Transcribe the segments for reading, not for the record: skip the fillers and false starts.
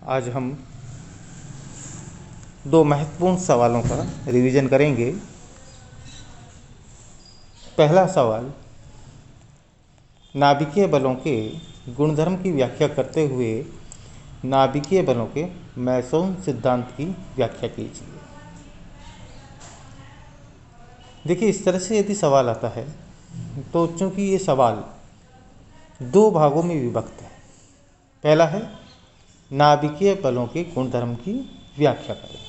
आज हम दो महत्वपूर्ण सवालों का रिवीजन करेंगे। पहला सवाल, नाभिकीय बलों के गुणधर्म की व्याख्या करते हुए नाभिकीय बलों के मैसोन सिद्धांत की व्याख्या कीजिए। देखिए, इस तरह से यदि सवाल आता है तो चूंकि ये सवाल दो भागों में विभक्त है। पहला है नाभिकीय बलों के गुणधर्म की व्याख्या करें।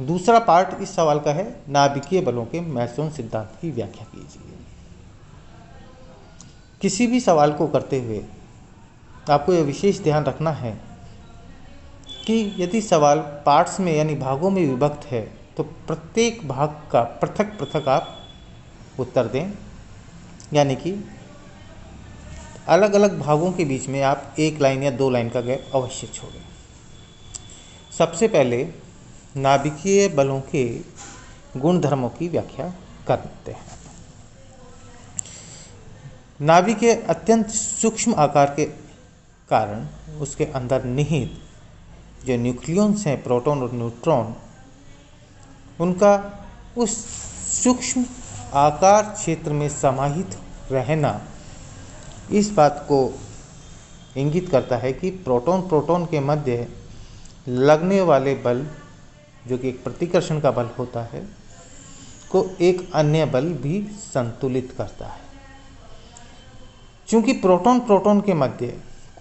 दूसरा पार्ट इस सवाल का है नाभिकीय बलों के मैसोन सिद्धांत की व्याख्या कीजिए। किसी भी सवाल को करते हुए आपको यह विशेष ध्यान रखना है कि यदि सवाल पार्ट्स में यानी भागों में विभक्त है तो प्रत्येक भाग का पृथक पृथक आप उत्तर दें, यानी कि अलग अलग भागों के बीच में आप एक लाइन या दो लाइन का गैप अवश्य छोड़ें। सबसे पहले नाभिकीय बलों के गुणधर्मों की व्याख्या करते हैं। नाभि के अत्यंत सूक्ष्म आकार के कारण उसके अंदर निहित जो न्यूक्लियॉन्स हैं, प्रोटॉन और न्यूट्रॉन, उनका उस सूक्ष्म आकार क्षेत्र में समाहित रहना इस बात को इंगित करता है कि प्रोटॉन प्रोटॉन के मध्य लगने वाले बल, जो कि एक प्रतिकर्षण का बल होता है, को एक अन्य बल भी संतुलित करता है। चूंकि प्रोटॉन प्रोटॉन के मध्य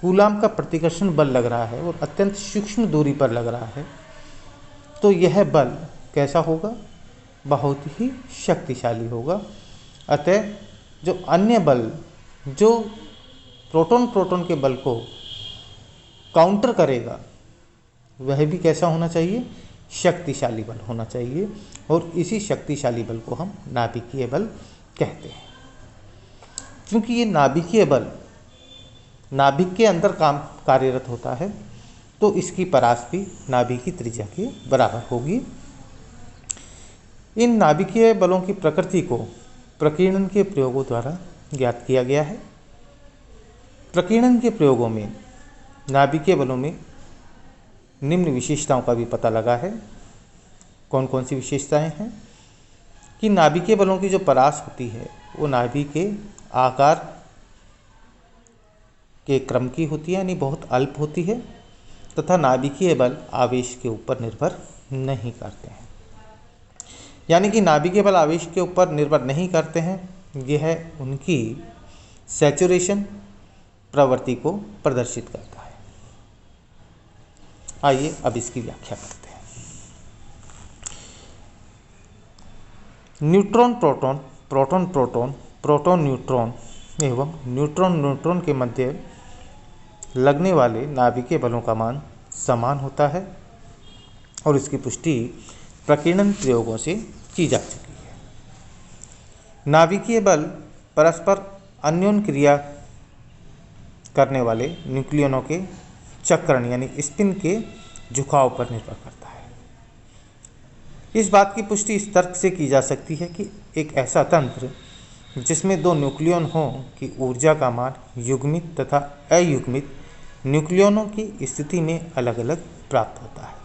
कूलाम का प्रतिकर्षण बल लग रहा है और अत्यंत सूक्ष्म दूरी पर लग रहा है, तो यह बल कैसा होगा? बहुत ही शक्तिशाली होगा। अतः जो अन्य बल जो प्रोटॉन प्रोटॉन के बल को काउंटर करेगा वह भी कैसा होना चाहिए? शक्तिशाली बल होना चाहिए। और इसी शक्तिशाली बल को हम नाभिकीय बल कहते हैं। क्योंकि ये नाभिकीय बल नाभिक के अंदर कार्यरत होता है, तो इसकी परास भी नाभि की त्रिज्या के बराबर होगी। इन नाभिकीय बलों की प्रकृति को प्रकीर्णन के प्रयोगों द्वारा ज्ञात किया गया है। प्रकीर्णन के प्रयोगों में नाभिकीय बलों में निम्न विशेषताओं का भी पता लगा है। कौन कौन सी विशेषताएं हैं? कि नाभिकीय बलों की जो परास होती है वो नाभि के आकार के क्रम की होती है, यानी बहुत अल्प होती है, तथा नाभिकीय बल आवेश के ऊपर निर्भर नहीं करते हैं। यानी कि नाभिकीय बल आवेश के ऊपर निर्भर नहीं करते हैं। यह उनकी सैचुरेशन प्रवृत्ति को प्रदर्शित करता है। आइए अब इसकी व्याख्या करते हैं। Neutron proton, proton proton, proton neutron एवं न्यूट्रॉन न्यूट्रॉन के मध्य लगने वाले नाभिकीय बलों का मान समान होता है और इसकी पुष्टि प्रकीर्णन प्रयोगों से की जा चुकी है। नाभिकीय बल परस्पर अन्योन्य क्रिया करने वाले न्यूक्लियनों के चक्रण यानी स्पिन के झुकाव पर निर्भर करता है। इस बात की पुष्टि इस तर्क से की जा सकती है कि एक ऐसा तंत्र जिसमें दो न्यूक्लियन हों की ऊर्जा का मान युग्मित तथा अयुग्मित न्यूक्लियनों की स्थिति में अलग अलग प्राप्त होता है।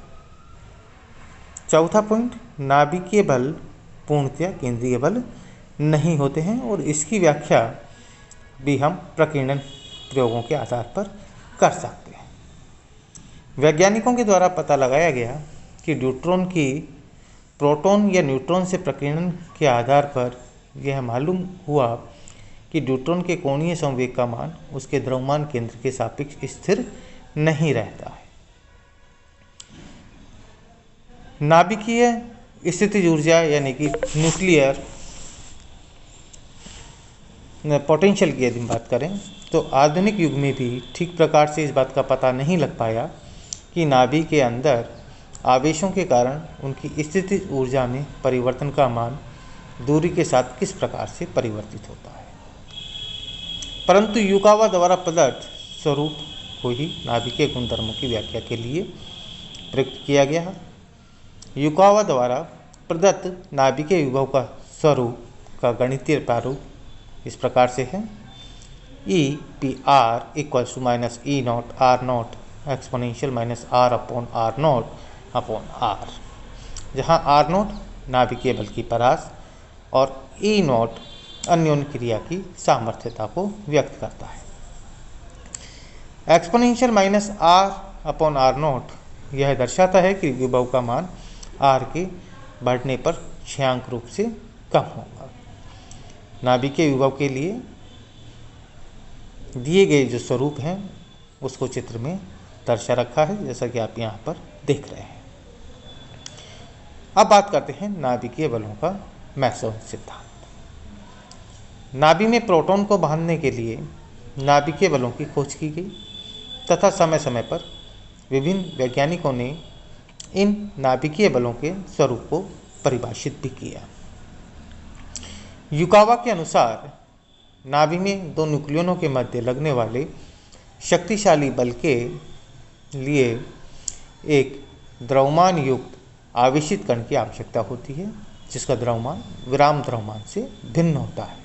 चौथा पॉइंट, नाभिकीय बल पूर्णतया केंद्रीय बल नहीं होते हैं और इसकी व्याख्या भी हम प्रकीर्णन प्रयोगों के आधार पर कर सकते हैं। वैज्ञानिकों के द्वारा पता लगाया गया कि न्यूट्रॉन की प्रोटॉन या न्यूट्रॉन से प्रकीर्णन के आधार पर यह मालूम हुआ कि न्यूट्रॉन के कोणीय संवेग का मान उसके द्रव्यमान केंद्र के सापेक्ष स्थिर नहीं रहता है। नाभिकीय स्थितिज ऊर्जा यानी कि न्यूक्लियर पोटेंशियल की यदि बात करें तो आधुनिक युग में भी ठीक प्रकार से इस बात का पता नहीं लग पाया कि नाभि के अंदर आवेशों के कारण उनकी स्थितिज ऊर्जा में परिवर्तन का मान दूरी के साथ किस प्रकार से परिवर्तित होता है। परंतु युकावा द्वारा प्रदत्त स्वरूप को ही नाभिकीय गुणधर्मों की व्याख्या के लिए प्रयुक्त किया गया है। युकावा द्वारा प्रदत्त नाभिकीय विभव का स्वरूप का गणितीय प्रारूप इस प्रकार से है: E P R = -E0 R0 exponential minus R upon R naught upon R, जहाँ आर नॉट नाभिकीय बल की परास और ई नॉट अन्योन्य क्रिया की सामर्थ्यता को व्यक्त करता है। Exponential minus R upon R naught यह दर्शाता है कि विभव का मान आर के बढ़ने पर क्षयांक रूप से कम होगा। नाभिकीय विभव के लिए दिए गए जो स्वरूप हैं उसको चित्र में दर्शा रखा है, जैसा कि आप यहाँ पर देख रहे हैं। अब बात करते हैं नाभिकीय बलों का मैसन सिद्धांत। नाभि में प्रोटॉन को बांधने के लिए नाभिकीय बलों की खोज की गई तथा समय समय पर विभिन्न वैज्ञानिकों ने इन नाभिकीय बलों के स्वरूप को परिभाषित भी किया। युकावा के अनुसार नाभि में दो न्यूक्लियनों के मध्य लगने वाले शक्तिशाली बल के लिए एक द्रव्यमान युक्त आवेशित कण की आवश्यकता होती है, जिसका द्रव्यमान विराम द्रव्यमान से भिन्न होता है।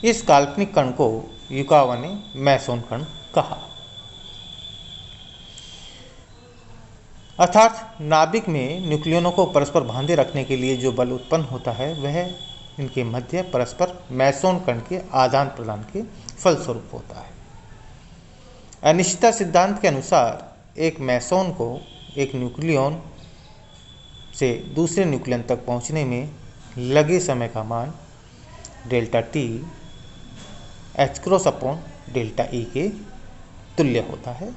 इस काल्पनिक कण को युकावा ने मैसन कण कहा। अर्थात नाभिक में न्यूक्लियनों को परस्पर बांधे रखने के लिए जो बल उत्पन्न होता है वह इनके मध्य परस्पर मैसन कण के आदान प्रदान के फलस्वरूप होता है। अनिश्चितता सिद्धांत के अनुसार एक मैसन को एक न्यूक्लियन से दूसरे न्यूक्लियन तक पहुंचने में लगे समय का मान delta T H cross upon delta E के तुल्य होता है।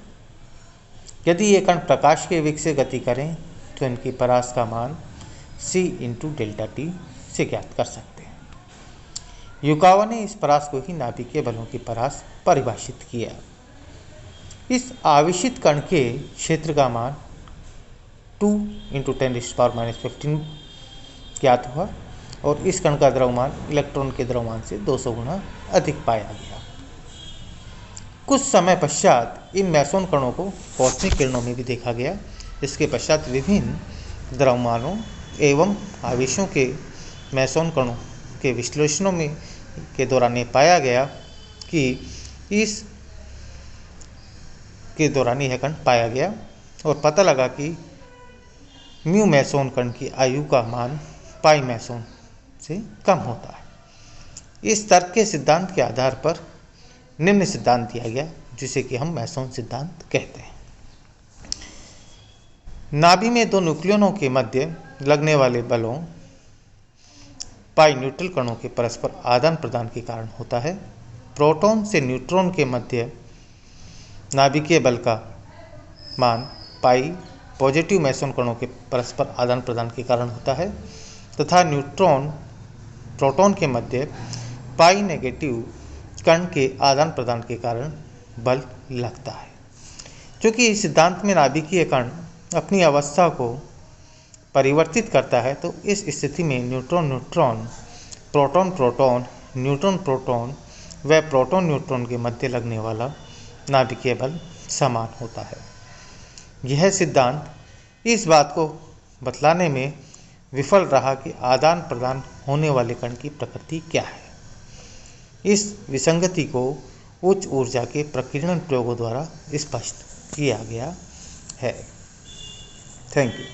यदि ये कण प्रकाश के वेग से गति करें तो इनकी परास का मान c इंटू डेल्टा टी से ज्ञात कर सकते हैं। युकावा ने इस परास को ही नाभिकीय बलों की परास परिभाषित किया। इस आवेशित कण के क्षेत्र का मान 2 इंटू 10⁻⁻15 ज्ञात हुआ और इस कण का द्रव्यमान इलेक्ट्रॉन के द्रव्यमान से 200 गुना अधिक पाया गया। कुछ समय पश्चात इन मैसन कणों को कॉस्मिक किरणों में भी देखा गया। इसके पश्चात विभिन्न द्रव्यमानों एवं आवेशों के मैसन कणों के विश्लेषणों में के दौरान ये पाया गया कि इस के दौरान यह कण पाया गया और पता लगा कि म्यू मैसन कण की आयु का मान पाई मैसन से कम होता है। इस तर्क के सिद्धांत के आधार पर निम्न सिद्धांत दिया गया, जिसे कि हम मैसन सिद्धांत कहते हैं। नाभि में दो न्यूक्लियनों के मध्य लगने वाले बलों पाई न्यूट्रल कणों के परस्पर आदान प्रदान के कारण होता है। प्रोटॉन से न्यूट्रॉन के मध्य नाभिकीय बल का मान पाई पॉजिटिव मैसन कणों के परस्पर आदान प्रदान के कारण होता है तथा न्यूट्रॉन प्रोटॉन के मध्य पाई नेगेटिव कण के आदान प्रदान के कारण बल लगता है। क्योंकि इस सिद्धांत में नाभिकीय कण अपनी अवस्था को परिवर्तित करता है, तो इस स्थिति में neutron neutron, proton proton, neutron proton व प्रोटॉन न्यूट्रॉन के मध्य लगने वाला नाभिकीय बल समान होता है। यह सिद्धांत इस बात को बतलाने में विफल रहा कि आदान प्रदान होने वाले कण की प्रकृति क्या है। इस विसंगति को उच्च ऊर्जा के प्रकीर्णन प्रयोगों द्वारा स्पष्ट किया गया है। Thank you.